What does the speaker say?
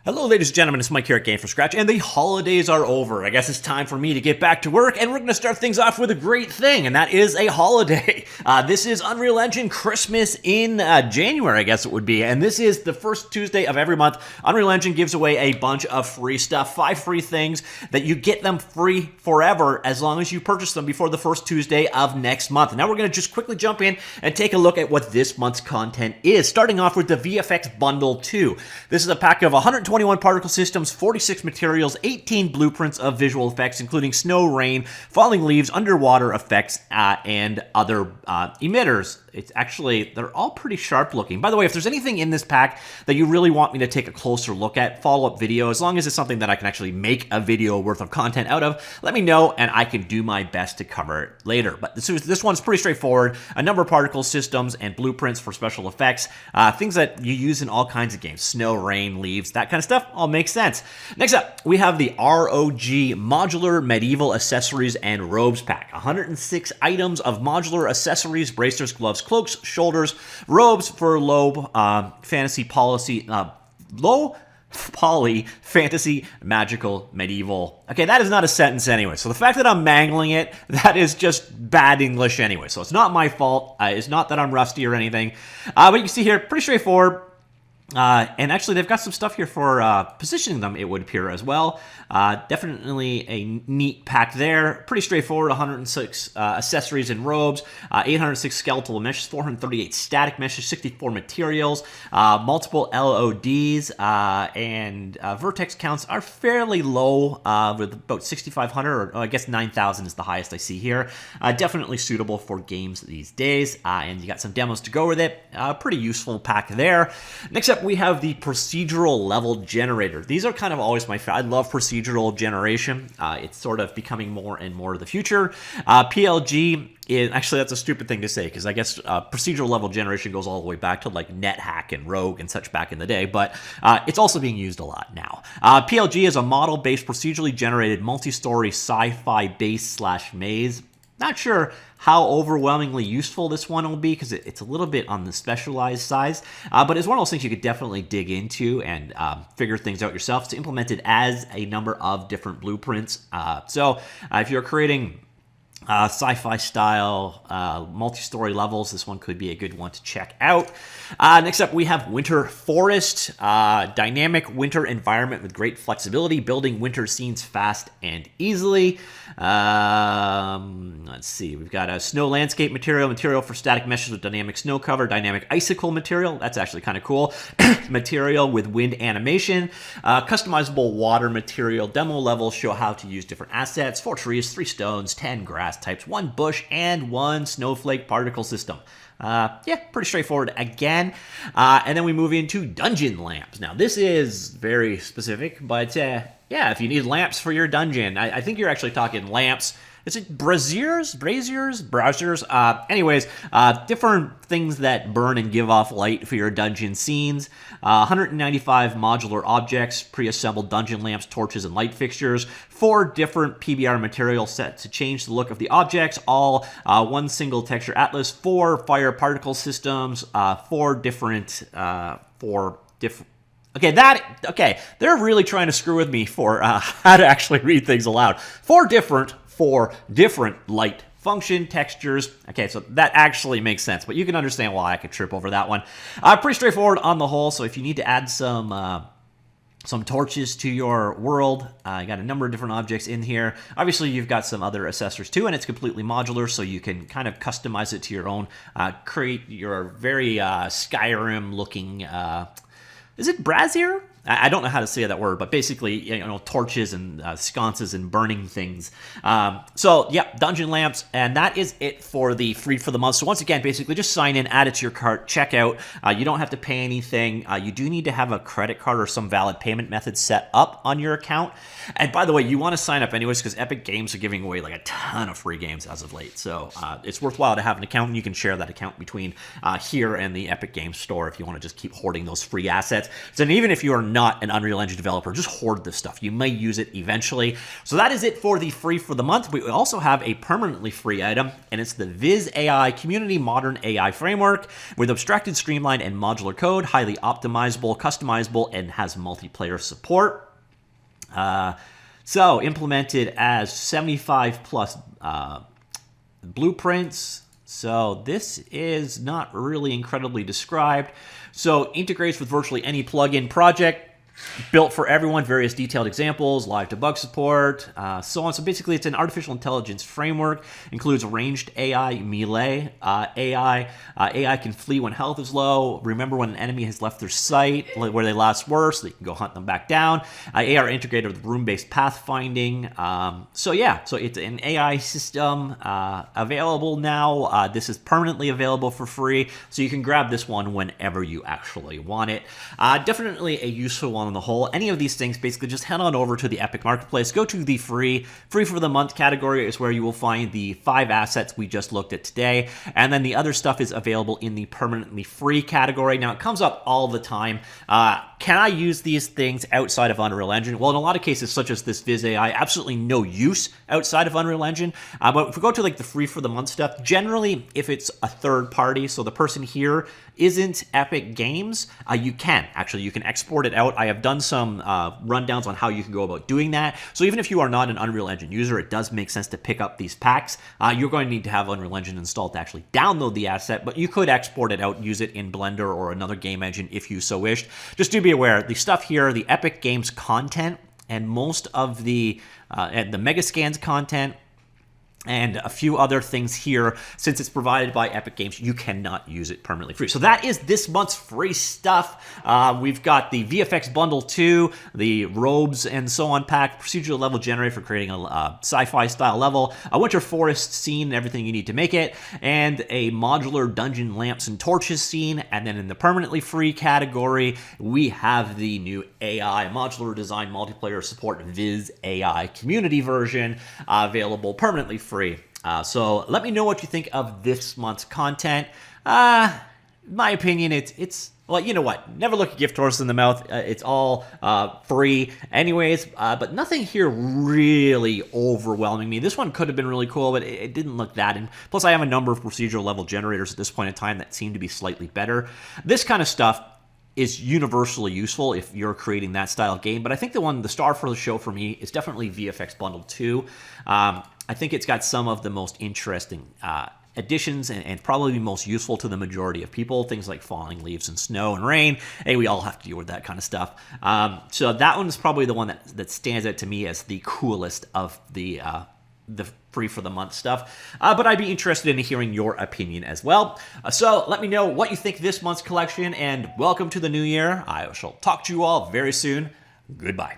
Hello, ladies and gentlemen, it's Mike here at Game from Scratch, and the holidays are over. I guess it's time for me to get back to work, and we're going to start things off with a great thing, and that is a holiday. This is Unreal Engine Christmas in January, I guess it would be, and this is the first Tuesday of every month. Unreal Engine gives away a bunch of free stuff, 5 free things that you get them free forever as long as you purchase them before the first Tuesday of next month. Now we're going to just quickly jump in and take a look at what this month's content is, starting off with the Vfx Bundle 2. This is a pack of 121 particle systems, 46 materials, 18 blueprints of visual effects, including snow, rain, falling leaves, underwater effects, and other emitters. It's actually, they're all pretty sharp looking. By the way, if there's anything in this pack that you really want me to take a closer look at, follow-up video, as long as it's something that I can actually make a video worth of content out of, let me know and I can do my best to cover it later. But this one's pretty straightforward. A number of particle systems and blueprints for special effects, things that you use in all kinds of games, snow, rain, leaves, that kind of stuff, all makes sense. Next up, we have the ROG Modular Medieval Accessories and Robes Pack. 106 items of modular accessories, bracers, gloves, cloaks, shoulders, robes for low poly, fantasy, magical, medieval. Okay, that is not a sentence anyway. So the fact that I'm mangling it, that is just bad English anyway. So it's not my fault. It's not that I'm rusty or anything. But you can see here, pretty straightforward. And actually, they've got some stuff here for positioning them, it would appear, as well. Definitely a neat pack there. Pretty straightforward, 106 accessories and robes, 806 skeletal meshes, 438 static meshes, 64 materials, multiple LODs, and vertex counts are fairly low, with about 6,500, or I guess 9,000 is the highest I see here. Definitely suitable for games these days, and you got some demos to go with it. Pretty useful pack there. Next up, we have the procedural level generator. These are kind of always my favorite. I love procedural generation. It's sort of becoming more and more the future. PLG is, actually, that's a stupid thing to say, because I guess procedural level generation goes all the way back to like NetHack and Rogue and such back in the day, but it's also being used a lot now. PLG is a model-based procedurally generated multi-story sci-fi base / maze. Not sure how overwhelmingly useful this one will be, because it's a little bit on the specialized size, but it's one of those things you could definitely dig into and figure things out yourself. It's implemented as a number of different blueprints. So if you're creating sci-fi style multi-story levels, this one could be a good one to check out. Next up, we have Winter Forest, dynamic winter environment with great flexibility, building winter scenes fast and easily. Let's see, we've got a snow landscape material for static meshes with dynamic snow cover, dynamic icicle material, that's actually kind of cool, material with wind animation, customizable water material, demo levels show how to use different assets, 4 trees, 3 stones, 10 grass types, 1 bush, and 1 snowflake particle system. Yeah, pretty straightforward again. And then we move into dungeon lamps. Now, this is very specific, but yeah, if you need lamps for your dungeon, I think you're actually talking lamps. Is it braziers? Anyways, different things that burn and give off light for your dungeon scenes. 195 modular objects, pre-assembled dungeon lamps, torches, and light fixtures. 4 different PBR material sets to change the look of the objects. All 1 single texture atlas. 4 fire particle systems. 4 different. Okay, they're really trying to screw with me for how to actually read things aloud. 4 different light function textures. Okay, so that actually makes sense, but you can understand why I could trip over that one. Pretty straightforward on the whole, so if you need to add some torches to your world, you got a number of different objects in here. Obviously, you've got some other accessories too, and it's completely modular, so you can kind of customize it to your own, create your very Skyrim-looking, is it brazier? I don't know how to say that word, but basically, torches and sconces and burning things. So, yeah, dungeon lamps, and that is it for the free for the month. So once again, basically, just sign in, add it to your cart, check out. You don't have to pay anything. You do need to have a credit card or some valid payment method set up on your account. And by the way, you want to sign up anyways, because Epic Games are giving away like a ton of free games as of late. So it's worthwhile to have an account, and you can share that account between here and the Epic Games store if you want to just keep hoarding those free assets. So even if you are not an Unreal Engine developer, just hoard this stuff. You may use it eventually. So that is it for the free for the month. We also have a permanently free item, and it's the Viz AI Community Modern AI Framework with abstracted, streamlined, and modular code, highly optimizable, customizable, and has multiplayer support. So implemented as 75 plus blueprints. So this is not really incredibly described. So integrates with virtually any plugin project. Built for everyone, various detailed examples, live debug support, so on. So basically, it's an artificial intelligence framework, includes ranged AI, melee AI. AI can flee when health is low, remember when an enemy has left their sight, where they last were, so they can go hunt them back down. AI integrated with room-based pathfinding. So yeah, so it's an AI system available now. This is permanently available for free, so you can grab this one whenever you actually want it. Definitely a useful one on the whole. Any of these things, basically just head on over to the Epic Marketplace, go to the free for the month category is where you will find the 5 assets we just looked at today, and then the other stuff is available in the permanently free category. Now, it comes up all the time. Can I use these things outside of Unreal Engine? Well, in a lot of cases, such as this Viz AI, absolutely no use outside of Unreal Engine. But if we go to like the free for the month stuff, generally, if it's a third party, so the person here isn't Epic Games, you can export it out. I have done some rundowns on how you can go about doing that. So even if you are not an Unreal Engine user, it does make sense to pick up these packs. You're going to need to have Unreal Engine installed to actually download the asset, but you could export it out, use it in Blender or another game engine if you so wished. Just do be aware, the stuff here, the Epic Games content, and most of the Megascans content, and a few other things here, since it's provided by Epic Games, you cannot use it permanently free. So that is this month's free stuff. We've got the Vfx Bundle 2, the robes and so on pack, procedural level generator for creating a sci-fi style level, a winter forest scene and everything you need to make it, and a modular dungeon lamps and torches scene. And then in the permanently free category, we have the new AI modular design multiplayer support Viz AI community version available permanently free. So let me know what you think of this month's content. My opinion, it's well, you know what? Never look a gift horse in the mouth. It's all free anyways, but nothing here really overwhelming me. This one could have been really cool, but it didn't look that. And plus, I have a number of procedural level generators at this point in time that seem to be slightly better. This kind of stuff is universally useful if you're creating that style of game, but I think the star for the show for me is definitely VFX Bundle 2. I think it's got some of the most interesting additions and probably most useful to the majority of people. Things like falling leaves and snow and rain. Hey, we all have to deal with that kind of stuff. So that one is probably the one that stands out to me as the coolest of the free for the month stuff. But I'd be interested in hearing your opinion as well. So let me know what you think this month's collection, and welcome to the new year. I shall talk to you all very soon. Goodbye.